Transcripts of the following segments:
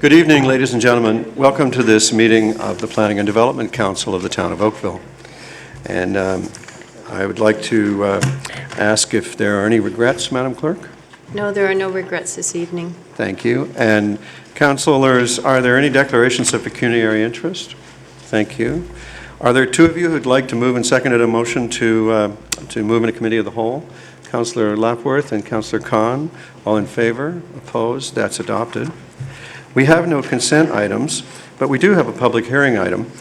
Good evening, ladies and gentlemen. Welcome to this meeting of the Planning and Development Council of the Town of Oakville. And I would like to ask if there are any regrets, Madam Clerk? No, there are no regrets this evening. Thank you. And councilors, are there any declarations of pecuniary interest? Thank you. Are there two of you who'd like to move and second a motion to move in a committee of the whole? Councillor Lapworth and Councillor Khan, all in favor? Opposed? That's adopted. We have no consent items, but we do have a public hearing item.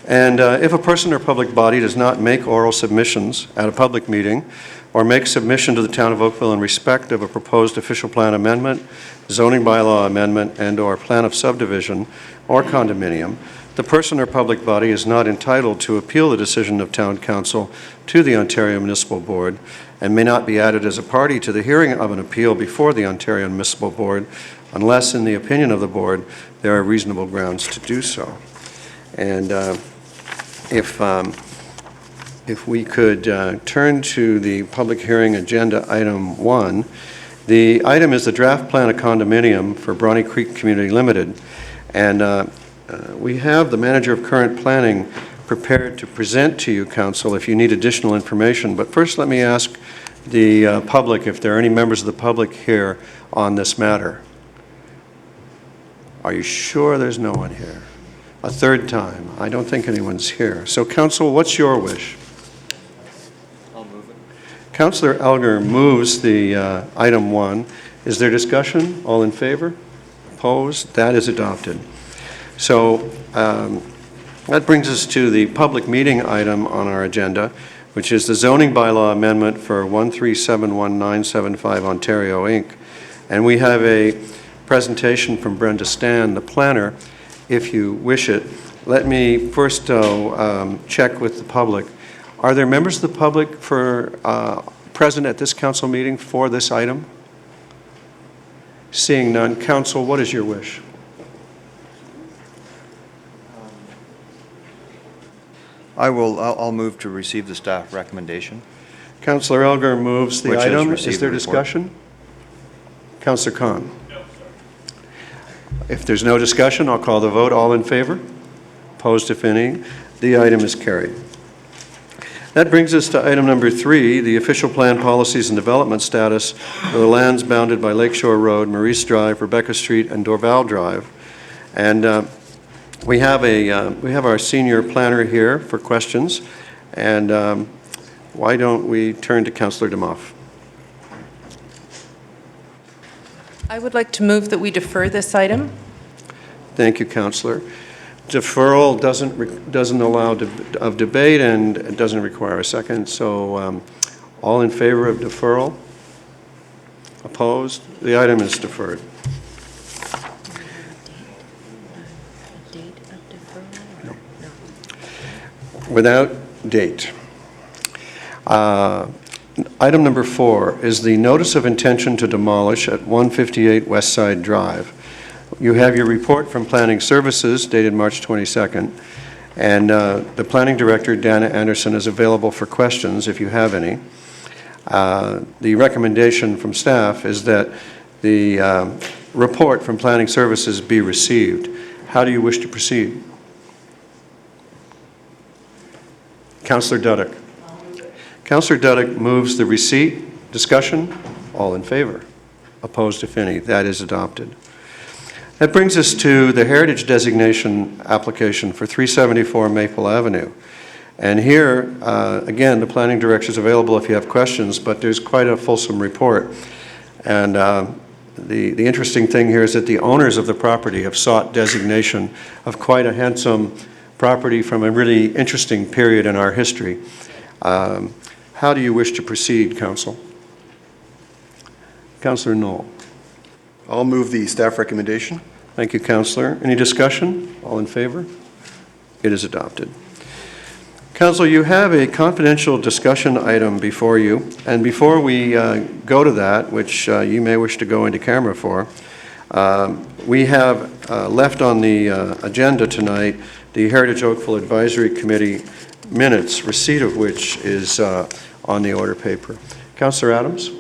And if a person or public body does not make oral submissions at a public meeting or make submission to the Town of Oakville in respect of a proposed official plan amendment, zoning bylaw amendment, and/or plan of subdivision or condominium, the person or public body is not entitled to appeal the decision of Town Council to the Ontario Municipal Board and may not be added as a party to the hearing of an appeal before the Ontario Municipal Board unless, in the opinion of the Board, there are reasonable grounds to do so. And if we could turn to the public hearing agenda item 1, the item is the draft plan of condominium for Bronny Creek Community Limited. And we have the manager of current planning prepared to present to you, Council, if you need additional information. But first, let me ask the public if there are any members of the public here on this matter. Are you sure there's no one here? A third time. I don't think anyone's here. So, Council, what's your wish? I'll move it. Councillor Elgar moves the item 1. Is there discussion? All in favor? Opposed? That is adopted. So that brings us to the public meeting item on our agenda, which is the zoning bylaw amendment for 1371975 Ontario, Inc. And we have a presentation from Brenda Stan, the planner, if you wish it. Let me first, though, check with the public. Are there members of the public present at this council meeting for this item? Seeing none. Council, what is your wish? I'll move to receive the staff recommendation. Councillor Elgar moves the item. Is there the discussion? Councillor Khan. No, sir. If there's no discussion, I'll call the vote. All in favor? Opposed, if any? The item is carried. That brings us to item number 3, the official plan policies and development status for the lands bounded by Lakeshore Road, Maurice Drive, Rebecca Street, and Dorval Drive. And we have our senior planner here for questions, and why don't we turn to Councillor Demoff? I would like to move that we defer this item. Thank you, Councillor. Deferral doesn't allow of debate and it doesn't require a second. So all in favor of deferral? Opposed? The item is deferred. Without date. Item number 4 is the notice of intention to demolish at 158 West Side Drive. You have your report from Planning Services dated March 22nd, and the Planning Director, Dana Anderson, is available for questions if you have any. The recommendation from staff is that the report from Planning Services be received. How do you wish to proceed? Councillor Duddick. Councillor Duddick moves the receipt. Discussion? All in favor? Opposed, if any? That is adopted. That brings us to the heritage designation application for 374 Maple Avenue. And here, again, the planning director is available if you have questions, but there's quite a fulsome report. And the interesting thing here is that the owners of the property have sought designation of quite a handsome property from a really interesting period in our history. How do you wish to proceed, Council? Councillor Knoll. I'll move the staff recommendation. Thank you, Councillor. Any discussion? All in favor? It is adopted. Council, you have a confidential discussion item before you, and before we go to that, which you may wish to go into camera for, we have left on the agenda tonight the Heritage Oakville Advisory Committee minutes, receipt of which is on the order paper. Councillor Adams?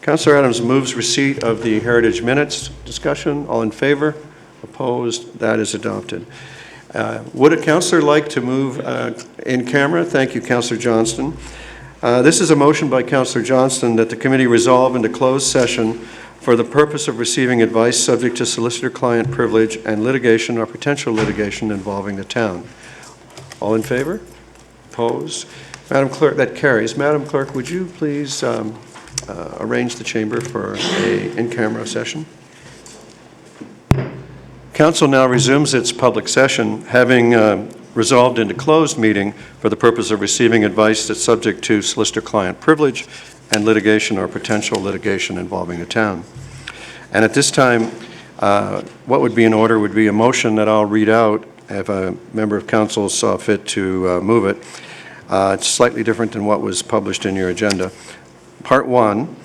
Councillor Adams moves receipt of the heritage minutes. Discussion, all in favor? Opposed? That is adopted. Would a councillor like to move in camera? Thank you, Councillor Johnston. This is a motion by Councillor Johnston that the committee resolve into closed session for the purpose of receiving advice subject to solicitor-client privilege and litigation or potential litigation involving the town. All in favor? Opposed? Madam Clerk, that carries. Madam Clerk, would you please arrange the chamber for a in-camera session? Council now resumes its public session, having resolved into closed meeting for the purpose of receiving advice that's subject to solicitor-client privilege and litigation or potential litigation involving the town. And at this time, what would be in order would be a motion that I'll read out if a member of council saw fit to move it. It's slightly different than what was published in your agenda. Part 1,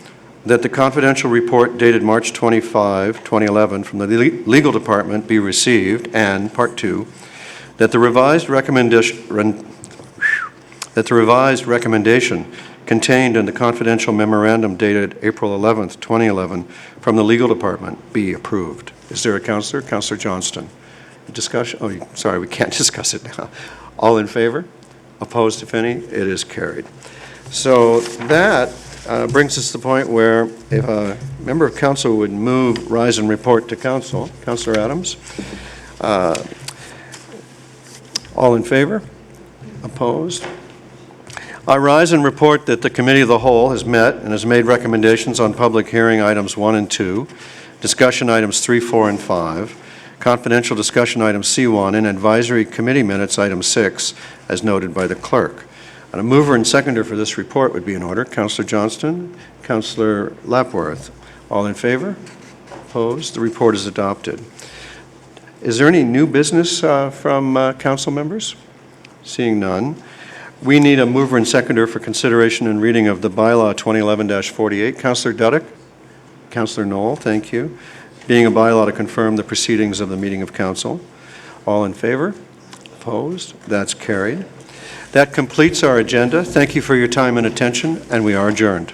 that the confidential report dated March 25, 2011 from the legal department be received, and Part 2, that the revised recommendation contained in the confidential memorandum dated April 11, 2011 from the legal department be approved. Is there a councillor? Councillor Johnston. Discussion? Oh, sorry, we can't discuss it now. All in favor? Opposed, if any? It is carried. So that brings us to the point where if a member of council would move rise and report to council. Councillor Adams. All in favor? Opposed? I rise and report that the Committee of the Whole has met and has made recommendations on public hearing items 1 and 2, discussion items 3, 4, and 5, confidential discussion item C1, and advisory committee minutes item 6, as noted by the clerk. And a mover and seconder for this report would be in order. Councillor Johnston, Councillor Lapworth. All in favor? Opposed? The report is adopted. Is there any new business from council members? Seeing none. We need a mover and seconder for consideration and reading of the bylaw 2011-48. Councillor Duddick? Councillor Knoll, thank you. Being a bylaw to confirm the proceedings of the meeting of council. All in favor? Opposed? That's carried. That completes our agenda. Thank you for your time and attention, and we are adjourned.